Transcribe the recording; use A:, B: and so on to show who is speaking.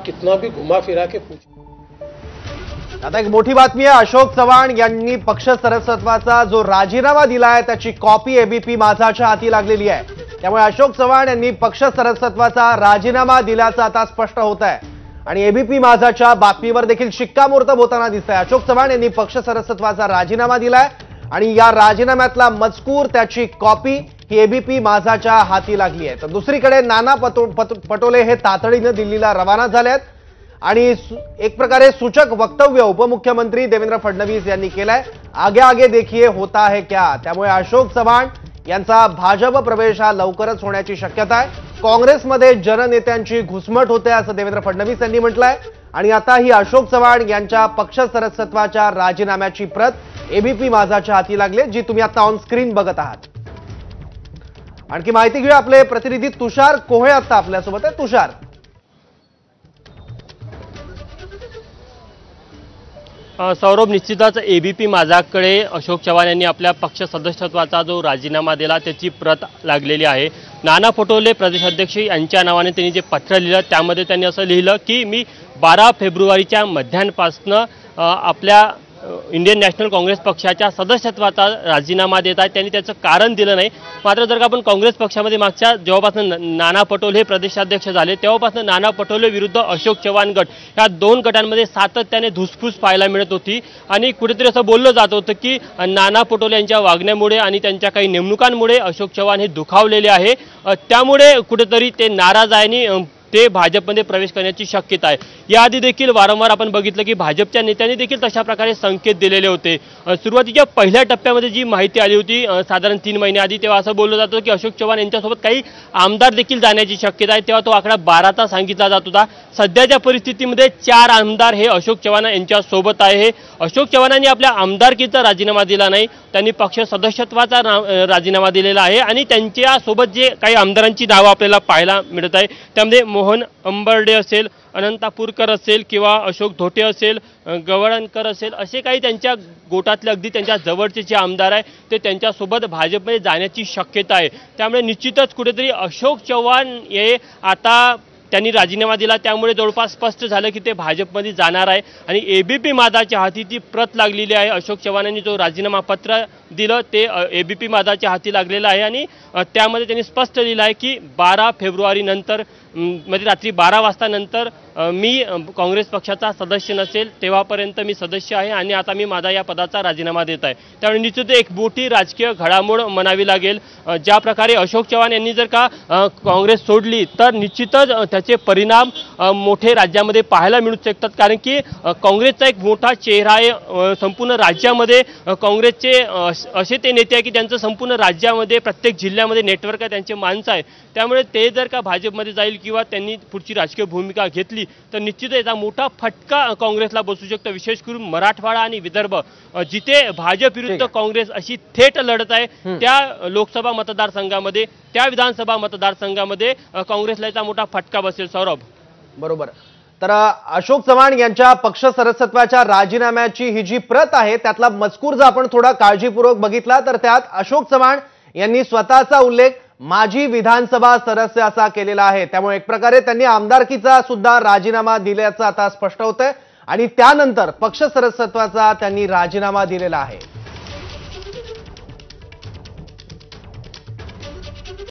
A: कितना भी घुमा फिरा के पूछ।
B: आता एक मोठी बातमी आहे। अशोक चव्हाण यांनी पक्ष सदस्यत्वाचा जो राजीनामा दिलाय त्याची कॉपी एबीपी माझाच्या हाती लागलेली आहे। त्यामुळे अशोक चव्हाण यांनी पक्ष सदस्यत्वाचा राजीनामा दिल्याचं आता स्पष्ट होत आहे आणि एबीपी माझाच्या बातमीवर देखील शिक्कामोर्तब होताना दिसतंय। अशोक चव्हाण यांनी पक्ष सदस्यत्वाचा राजीनामा दिलाय आणि या राजीनाम्यातला मजकूर त्याची कॉपी ही एबीपी माझाच्या हाती लागली आहे। तर दुसरीकडे नाना पटोले हे तातडीने दिल्लीला रवाना झाले आहेत आणि एक प्रकारे सूचक वक्तव्य उपमुख्यमंत्री देवेंद्र फडणवीस यांनी केलंय। आगे आगे देखिए होता है क्या। त्यामुळे अशोक चव्हाण यांचा भाजप प्रवेश हा लवकरच होण्याची शक्यता आहे। काँग्रेसमध्ये जननेत्यांची घुसमट होते असं देवेंद्र फडणवीस यांनी म्हटलंय आणि आता ही अशोक चव्हाण यांच्या पक्ष सदस्यत्वाच्या राजीनाम्याची प्रत एबीपी माझाच्या हाती लागली, जी तुम्ही आता ऑन स्क्रीन बघत आहात। आणखी माहिती घेऊया, आपले प्रतिनिधी तुषार कोहे आता आपल्यासोबत आहे। तुषार,
C: सौरभ, निश्चितच एबीपी माझाकडे अशोक चव्हाण यांनी आपल्या पक्ष सदस्यत्वाचा जो राजीनामा दिला त्याची प्रत लागलेली आहे। नाना पटोले प्रदेशाध्यक्ष यांच्या नावाने त्यांनी जे पत्र लिहिलं त्यामध्ये त्यांनी असं लिहिलं की मी 12 फेब्रुवारीच्या मध्यापासून आपल्या इंडियन नॅशनल काँग्रेस पक्षाच्या सदस्यत्वाचा राजीनामा देत आहे। त्यांनी त्याचं कारण दिलं नाही। मात्र जर का आपण काँग्रेस पक्षामध्ये मागच्या जेव्हापासून नाना पटोले हे प्रदेशाध्यक्ष झाले तेव्हापासून नाना पटोले विरुद्ध अशोक चव्हाण गट या दोन गटांमध्ये सातत्याने धुसफूस पाहायला मिळत होती आणि कुठेतरी असं बोललं जात होतं की नाना पटोले यांच्या वागण्यामुळे आणि त्यांच्या काही नेमणुकांमुळे अशोक चव्हाण हे दुखावलेले आहे, त्यामुळे कुठेतरी ते नाराज आहे आणि ते भाजपमध्ये प्रवेश करण्याची शक्यता आहे। याआधी देखील वारंवार आपण बघितलं की भाजपच्या नेत्यांनी देखील तशा प्रकारे संकेत दिलेले होते। सुरुवातीच्या पहिल्या टप्प्यामध्ये जी माहिती आली होती साधारण 3 महिने आधी, तेव्हा असं बोललं जातं की अशोक चव्हाण यांच्यासोबत काही आमदार देखील जाण्याची शक्यता आहे। तेव्हा तो आकडा 12चा सांगितला जात होता। सध्याच्या परिस्थितीमध्ये 4 आमदार हे अशोक चव्हाण यांच्यासोबत आहे। अशोक चव्हाणांनी आपल्या आमदारकीचा राजीनामा दिला नाही, त्यांनी पक्ष सदस्यत्वाचा राजीनामा दिलेला आहे आणि त्यांच्यासोबत जे काही आमदारांची नावं आपल्याला पाहायला मिळत आहे त्यामध्ये मोहन अंबर्डे असेल, अनंतापूरकर असेल किंवा अशोक धोटे असेल, गवळणकर असेल, असे काही त्यांच्या गोटातले अगदी त्यांच्या जवळचे जे आमदार आहे ते त्यांच्यासोबत भाजपमध्ये जाण्याची शक्यता आहे। त्यामुळे निश्चितच कुठेतरी अशोक चव्हाण हे आता त्यांनी राजीनामा दिला त्यामुळे जवळपास स्पष्ट झालं की ते भाजपमध्ये जाणार आहे आणि एबीपी माझाच्या हाती ती प्रत लागलेली आहे। अशोक चव्हाणांनी जो राजीनामा पत्र दिलं ते एबीपी माझाच्या हाती लागलेलं आहे आणि त्यामध्ये त्यांनी स्पष्ट लिहिलं आहे की 12 फेब्रुवारी नंतर म्हणजे रात्री 12 वाजता नंतर मी काँग्रेस पक्षाचा सदस्य नसेल तेव्हापर्यंत मी सदस्य आहे आणि आता मी माझा या पदाचा राजीनामा देत आहे। त्यामुळे निश्चित एक मोठी राजकीय घडामोड म्हणावी लागेल। ज्या प्रकारे अशोक चव्हाण यांनी जर का काँग्रेस सोडली तर निश्चितच त्याचे परिणाम मोठे राज्यामध्ये पाहायला मिळू शकतात, कारण की काँग्रेसचा एक मोठा चेहरा आहे संपूर्ण राज्यामध्ये। काँग्रेसचे असे ते नेते आहे की त्यांचं संपूर्ण राज्यामध्ये प्रत्येक जिल्ह्यामध्ये नेटवर्क आहे, त्यांचे माणसं आहे। त्यामुळे ते जर का भाजपमध्ये जाईल किंवा त्यांनी पुढची राजकीय भूमिका घेतली तर निश्चित याचा मोठा फटका काँग्रेसला बसू शकतो, विशेष करून मराठवाडा आणि विदर्भ जिथे भाजप विरुद्ध काँग्रेस अशी थेट लढत आहे त्या लोकसभा मतदारसंघामध्ये, त्या विधानसभा मतदारसंघामध्ये काँग्रेसला याचा मोठा फटका बसेल। सौरभ,
B: बरोबर। तर अशोक चव्हाण यांच्या पक्ष सदस्यत्वाच्या राजीनाम्याची ही जी प्रत आहे त्यातला मजकूर जर आपण थोडा काळजीपूर्वक बघितला तर त्यात अशोक चव्हाण यांनी स्वतःचा उल्लेख माजी विधानसभा सदस्य असा केलेला आहे। त्यामुळे एक प्रकारे त्यांनी आमदारकीचा सुद्धा राजीनामा दिल्याचं आता स्पष्ट होतंय आणि त्यानंतर पक्ष सदस्यत्वाचा त्यांनी राजीनामा दिलेला आहे।